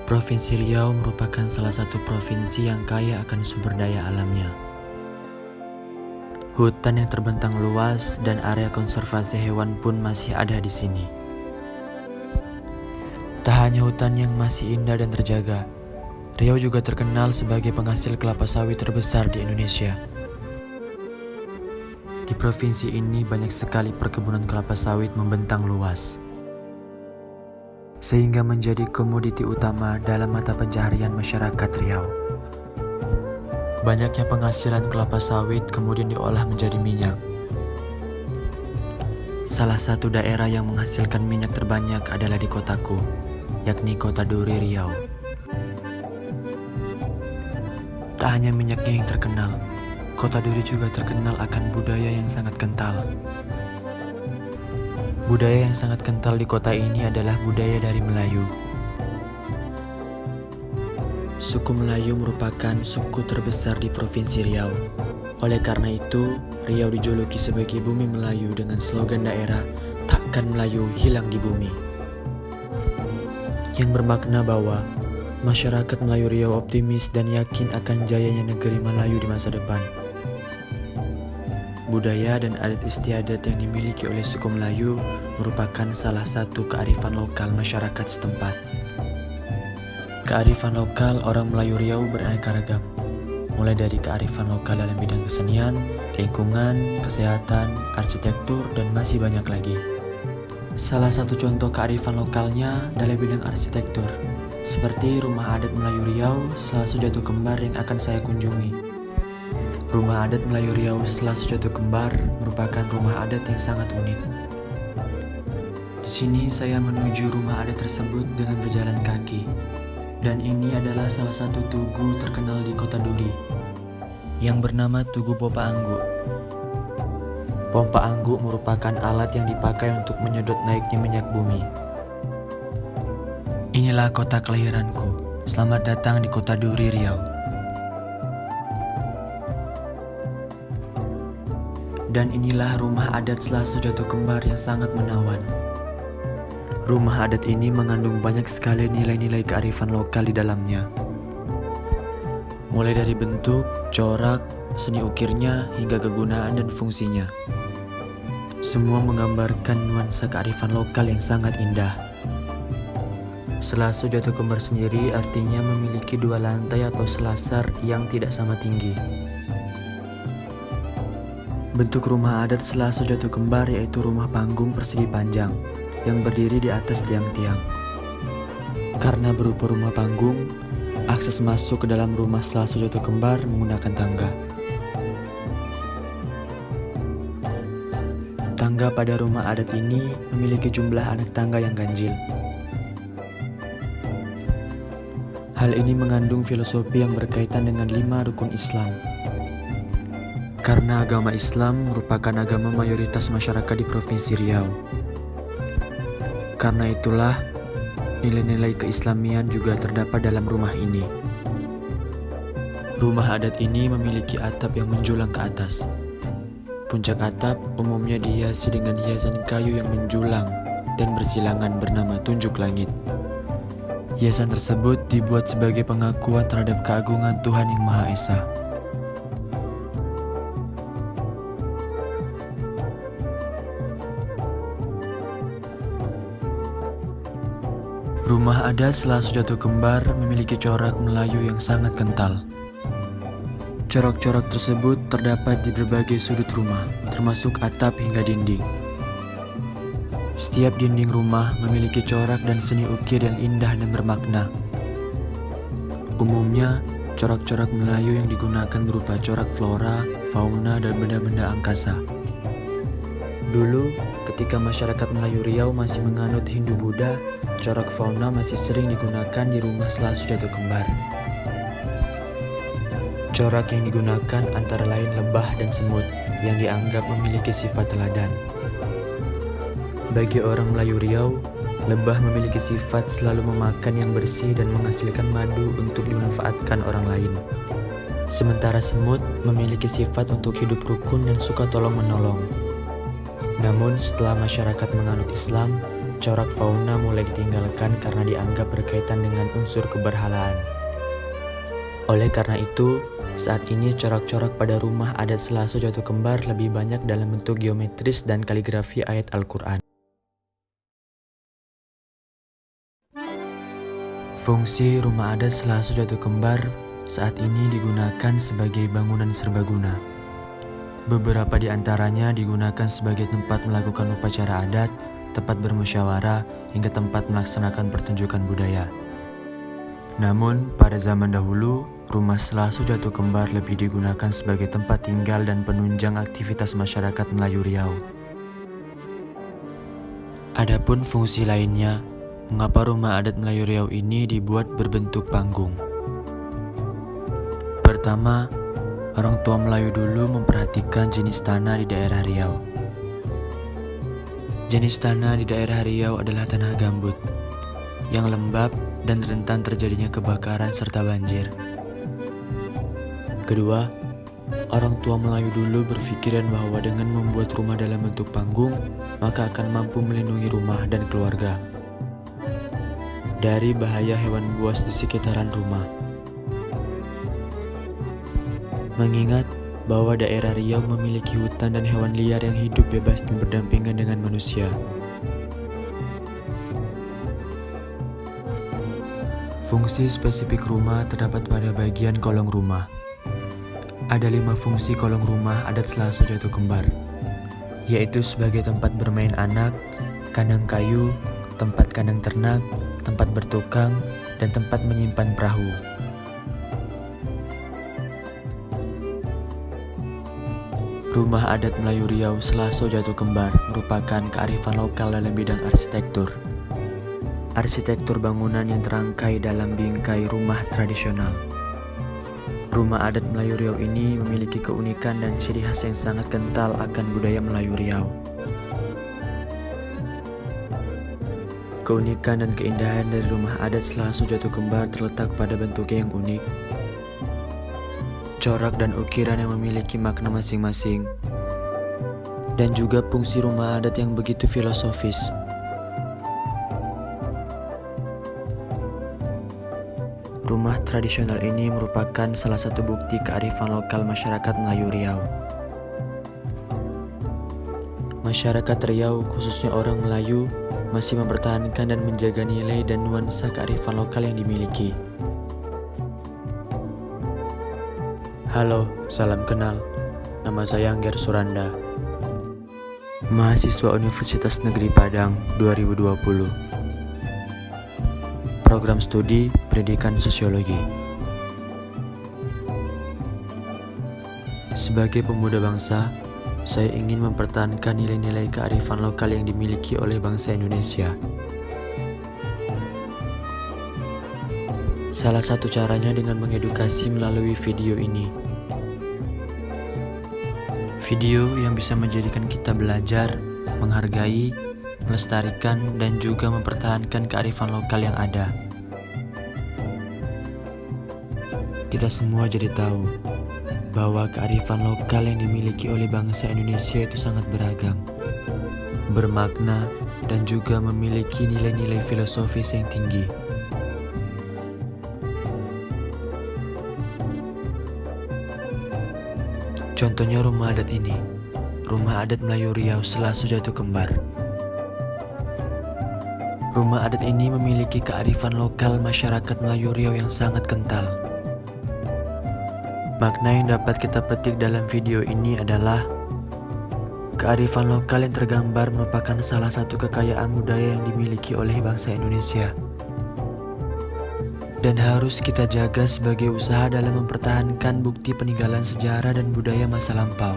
Provinsi Riau merupakan salah satu provinsi yang kaya akan sumber daya alamnya. Hutan yang terbentang luas dan area konservasi hewan pun masih ada di sini. Tak hanya hutan yang masih indah dan terjaga, Riau juga terkenal sebagai penghasil kelapa sawit terbesar di Indonesia. Di provinsi ini banyak sekali perkebunan kelapa sawit membentang luas, sehingga menjadi komoditi utama dalam mata pencaharian masyarakat Riau. Banyaknya penghasilan kelapa sawit kemudian diolah menjadi minyak. Salah satu daerah yang menghasilkan minyak terbanyak adalah di kotaku, yakni Kota Duri, Riau. Tak hanya minyaknya yang terkenal, Kota Duri juga terkenal akan budaya yang sangat kental. Budaya yang sangat kental di kota ini adalah budaya dari Melayu. Suku Melayu merupakan suku terbesar di Provinsi Riau. Oleh karena itu, Riau dijuluki sebagai bumi Melayu dengan slogan daerah "Takkan Melayu hilang di bumi", yang bermakna bahwa masyarakat Melayu Riau optimis dan yakin akan jayanya negeri Melayu di masa depan. Budaya dan adat istiadat yang dimiliki oleh suku Melayu merupakan salah satu kearifan lokal masyarakat setempat. Kearifan lokal orang Melayu Riau beraneka ragam, mulai dari kearifan lokal dalam bidang kesenian, lingkungan, kesehatan, arsitektur, dan masih banyak lagi. Salah satu contoh kearifan lokalnya dalam bidang arsitektur, seperti rumah adat Melayu Riau Selassu Jatuh Kembar yang akan saya kunjungi. Rumah adat Melayu Riau Selassu Jatuh Kembar merupakan rumah adat yang sangat unik. Di sini saya menuju rumah adat tersebut dengan berjalan kaki. Dan ini adalah salah satu tugu terkenal di Kota Duri, yang bernama Tugu Pompa Angguk. Pompa Angguk merupakan alat yang dipakai untuk menyedot naiknya minyak bumi. Inilah kota kelahiranku. Selamat datang di Kota Duri, Riau. Dan inilah rumah adat Selassu Jatuh Kembar yang sangat menawan. Rumah adat ini mengandung banyak sekali nilai-nilai kearifan lokal di dalamnya. Mulai dari bentuk, corak, seni ukirnya, hingga kegunaan dan fungsinya. Semua menggambarkan nuansa kearifan lokal yang sangat indah. Selassu Jatuh Kembar sendiri artinya memiliki dua lantai atau selasar yang tidak sama tinggi. Bentuk rumah adat Selassu Jatuh Kembar yaitu rumah panggung persegi panjang yang berdiri di atas tiang-tiang. Karena berupa rumah panggung, akses masuk ke dalam rumah Selassu Jatuh Kembar menggunakan tangga. Tangga pada rumah adat ini memiliki jumlah anak tangga yang ganjil. Hal ini mengandung filosofi yang berkaitan dengan 5 rukun Islam. Karena agama Islam merupakan agama mayoritas masyarakat di Provinsi Riau. Karena itulah, nilai-nilai keislamian juga terdapat dalam rumah ini. Rumah adat ini memiliki atap yang menjulang ke atas. Puncak atap umumnya dihiasi dengan hiasan kayu yang menjulang dan bersilangan bernama tunjuk langit. Hiasan tersebut dibuat sebagai pengakuan terhadap keagungan Tuhan Yang Maha Esa. Rumah adat Selassu Jatuh Kembar memiliki corak Melayu yang sangat kental. Corak-corak tersebut terdapat di berbagai sudut rumah, termasuk atap hingga dinding. Setiap dinding rumah memiliki corak dan seni ukir yang indah dan bermakna. Umumnya, corak-corak Melayu yang digunakan berupa corak flora, fauna, dan benda-benda angkasa. Dulu, ketika masyarakat Melayu Riau masih menganut Hindu-Buddha, corak fauna masih sering digunakan di rumah Selassu Jatuh Kembar. Corak yang digunakan antara lain lebah dan semut yang dianggap memiliki sifat teladan. Bagi orang Melayu Riau, lebah memiliki sifat selalu memakan yang bersih dan menghasilkan madu untuk dimanfaatkan orang lain. Sementara semut memiliki sifat untuk hidup rukun dan suka tolong-menolong. Namun setelah masyarakat menganut Islam, Corak fauna mulai ditinggalkan karena dianggap berkaitan dengan unsur keberhalaan. Oleh karena itu, saat ini corak-corak pada rumah adat Selaso Jatuh Kembar lebih banyak dalam bentuk geometris dan kaligrafi ayat Al-Quran. Fungsi rumah adat Selaso Jatuh Kembar saat ini digunakan sebagai bangunan serbaguna. Beberapa di antaranya digunakan sebagai tempat melakukan upacara adat, tempat bermusyawarah, hingga tempat melaksanakan pertunjukan budaya. Namun, pada zaman dahulu, rumah Selaso Jatuh Kembar lebih digunakan sebagai tempat tinggal dan penunjang aktivitas masyarakat Melayu Riau. Adapun fungsi lainnya, mengapa rumah adat Melayu Riau ini dibuat berbentuk panggung? Pertama, orang tua Melayu dulu memperhatikan jenis tanah di daerah Riau. Jenis tanah di daerah Riau adalah tanah gambut, yang lembab dan rentan terjadinya kebakaran serta banjir. Kedua, orang tua Melayu dulu berpikiran bahwa dengan membuat rumah dalam bentuk panggung, maka akan mampu melindungi rumah dan keluarga dari bahaya hewan buas di sekitaran rumah. Mengingat bahwa daerah Riau memiliki hutan dan hewan liar yang hidup bebas dan berdampingan dengan manusia. Fungsi spesifik rumah terdapat pada bagian kolong rumah. Ada 5 fungsi kolong rumah adat Selaso Jatuh Kembar, yaitu sebagai tempat bermain anak, kandang kayu, tempat kandang ternak, tempat bertukang, dan tempat menyimpan perahu. Rumah adat Melayu Riau Selaso Jatuh Kembar merupakan kearifan lokal dalam bidang arsitektur. Arsitektur bangunan yang terangkai dalam bingkai rumah tradisional. Rumah adat Melayu Riau ini memiliki keunikan dan ciri khas yang sangat kental akan budaya Melayu Riau. Keunikan dan keindahan dari rumah adat Selaso Jatuh Kembar terletak pada bentuknya yang unik, corak dan ukiran yang memiliki makna masing-masing, dan juga fungsi rumah adat yang begitu filosofis. Rumah tradisional ini merupakan salah satu bukti kearifan lokal masyarakat Melayu Riau. Masyarakat Riau, khususnya orang Melayu, masih mempertahankan dan menjaga nilai dan nuansa kearifan lokal yang dimiliki. Halo, salam kenal. Nama saya Angger Suranda, mahasiswa Universitas Negeri Padang 2020. Program Studi Pendidikan Sosiologi. Sebagai pemuda bangsa, saya ingin mempertahankan nilai-nilai kearifan lokal yang dimiliki oleh bangsa Indonesia. Salah satu caranya dengan mengedukasi melalui video ini. Video yang bisa menjadikan kita belajar, menghargai, melestarikan, dan juga mempertahankan kearifan lokal yang ada. Kita semua jadi tahu bahwa kearifan lokal yang dimiliki oleh bangsa Indonesia itu sangat beragam, bermakna, dan juga memiliki nilai-nilai filosofis yang tinggi. Contohnya rumah adat ini, rumah adat Melayu Riau Selaso Jatuh Kembar. Rumah adat ini memiliki kearifan lokal masyarakat Melayu Riau yang sangat kental. Makna yang dapat kita petik dalam video ini adalah kearifan lokal yang tergambar merupakan salah satu kekayaan budaya yang dimiliki oleh bangsa Indonesia dan harus kita jaga sebagai usaha dalam mempertahankan bukti peninggalan sejarah dan budaya masa lampau.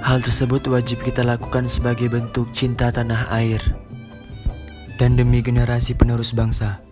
Hal tersebut wajib kita lakukan sebagai bentuk cinta tanah air dan demi generasi penerus bangsa.